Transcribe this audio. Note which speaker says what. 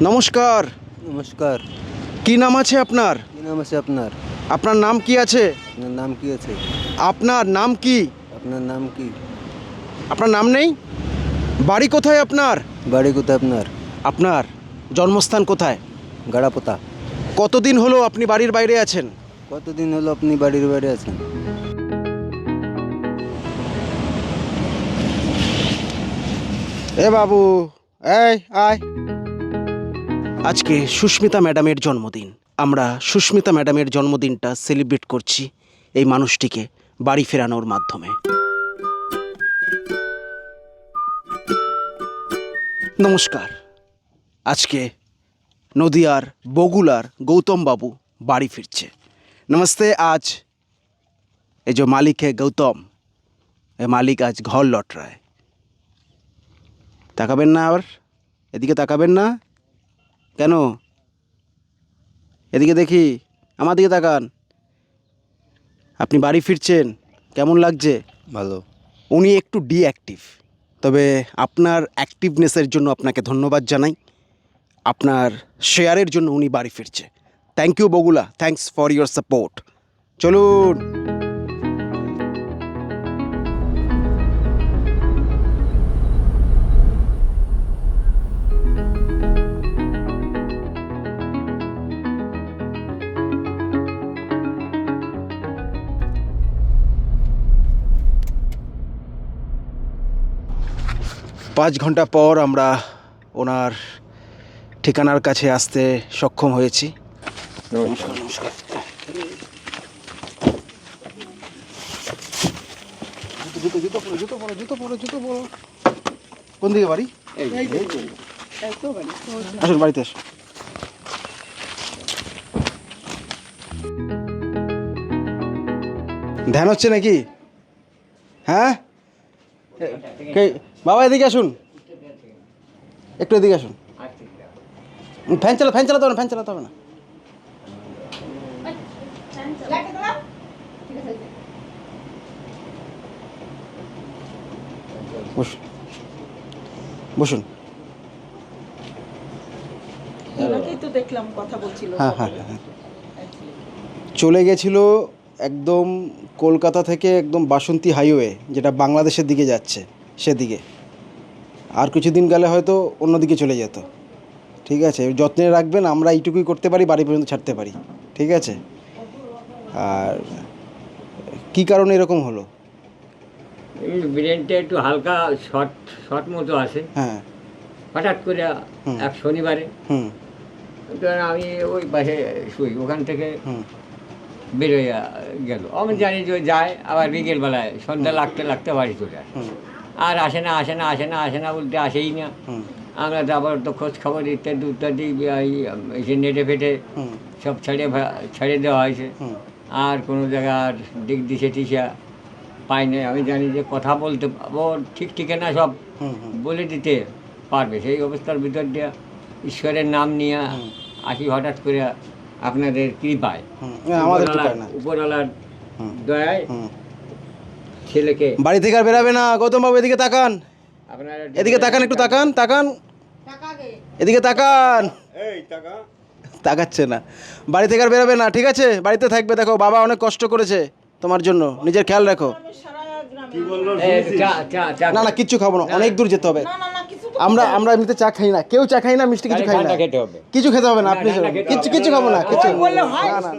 Speaker 1: নমস্কার।
Speaker 2: নমস্কার।
Speaker 1: কি নাম আছে আপনার?
Speaker 2: কি নাম আছে আপনার?
Speaker 1: আপনার নাম কি আছে?
Speaker 2: আপনার নাম কি আছে?
Speaker 1: আপনার নাম কি?
Speaker 2: আপনার নাম কি?
Speaker 1: আপনার নাম নেই? বাড়ি কোথায় আপনার?
Speaker 2: বাড়ি কোথায় আপনার?
Speaker 1: আপনার জন্মস্থান কোথায়?
Speaker 2: গাড়াপোতা।
Speaker 1: কতদিন হলো আপনি বাড়ির বাইরে আছেন?
Speaker 2: কতদিন হলো আপনি বাড়ির বাইরে আছেন?
Speaker 1: এ বাবু, এই আয়। আজকে সুস্মিতা ম্যাডামের জন্মদিন। আমরা সুস্মিতা ম্যাডামের জন্মদিনটা সেলিব্রেট করছি এই মানুষটিকে বাড়ি ফেরানোর মাধ্যমে। নমস্কার। আজকে নদিয়ার বগুলার गौतम बाबू बाड़ी फिरছে। नमस्ते। आज ये जो मालिक है गौतम, ये मालिक आज घर लौट रहा है। তাকাবেন না? আবার এদিকে তাকাবেন না কেন? এদিকে দেখি, আমার দিকে তাকান। আপনি বাড়ি ফিরছেন, কেমন লাগছে?
Speaker 2: ভালো।
Speaker 1: উনি একটু ডিঅ্যাক্টিভ, তবে আপনার অ্যাক্টিভনেসের জন্য আপনাকে ধন্যবাদ জানাই। আপনার শেয়ারের জন্য উনি বাড়ি ফিরছে। থ্যাংক ইউ বগুলা, থ্যাঙ্কস ফর ইয়োর সাপোর্ট। চলুন। পাঁচ ঘন্টা পর আমরা ওনার ঠিকানার কাছে আসতে সক্ষম হয়েছি। নমস্কার। নমস্কার। জুতো জুতো পরো, জুতো পরো, জুতো পরো, জুতো পরো। কোন দিকে বাড়ি? আসুন, বাড়িতে আসুন। ধ্যান হচ্ছে নাকি? হ্যাঁ বাবা, এদিকে আসুন, একটু এদিকে আসুন। ফ্যান চালাতে হবে না, ফ্যান চালাতে হবে না। বসুন, বসুন। হ্যাঁ হ্যাঁ হ্যাঁ। চলে গেছিল একদম কলকাতা থেকে একদম বাসন্তী হাইওয়ে, যেটা বাংলাদেশের দিকে যাচ্ছে, সেদিকে। আর কিছুদিন গেলে হয়তো অন্যদিকে চলে যেত। ঠিক আছে, যত্নে রাখবেন। আমরা এইটুকুই করতে পারি, বাড়ি পর্যন্ত ছাড়তে পারি। ঠিক আছে? আর কী কারণে এরকম হলো?
Speaker 3: ব্রেনটা একটু হালকা শর্ট শর্ট মতো আছে।
Speaker 1: হ্যাঁ।
Speaker 3: হঠাৎ করে এক শনিবারে আমি ওই পাশে শুই, ওখান থেকে বেরোয় গেল। আমি জানি যে যায়, আবার বিকেলবেলায় সন্ধ্যা লাগতে লাগতে বাড়ি চলে আসে। আর আসে না আসে না আসে না আসে না বলতে আসেই না। আমরা তো আবার তো খোঁজ খবর ইত্যাদি ইত্যাদি এসে নেটে ফেটে সব ছেড়ে দেওয়া হয়েছে। আর কোনো জায়গার দিক দিশে টিসা পাই না। আমি জানি যে কথা বলতে ও ঠিক ঠিকানা সব বলে দিতে পারবে। সেই অবস্থার ভিতর দিয়ে ঈশ্বরের নাম নিয়ে আসি হঠাৎ করে আপনাদের কৃপায়, উপরওয়ালার দয়ায় ছেলেকে।
Speaker 1: বাড়ি থেকে আর বেরাবে না গৌতম বাবু। এদিকে তাকান,
Speaker 3: আপনারা
Speaker 1: এদিকে তাকান, একটু তাকান, তাকান, এদিকে তাকান। তাকাচ্ছে না। বাড়ি থেকে আর বেরাবে না, ঠিক আছে? বাড়িতে থাকবে। দেখো, বাবা অনেক কষ্ট করেছে তোমার জন্য, নিজের খেয়াল রাখো। না না, কিচ্ছু খাবো না, অনেক দূর যেতে হবে। আমরা এমনিতে চা খাই না, কেউ চা খাই না, মিষ্টি কিছু খাই না। কিছু খেতে হবে না, আপনি কিচ্ছু খাবো না, কিছু না না।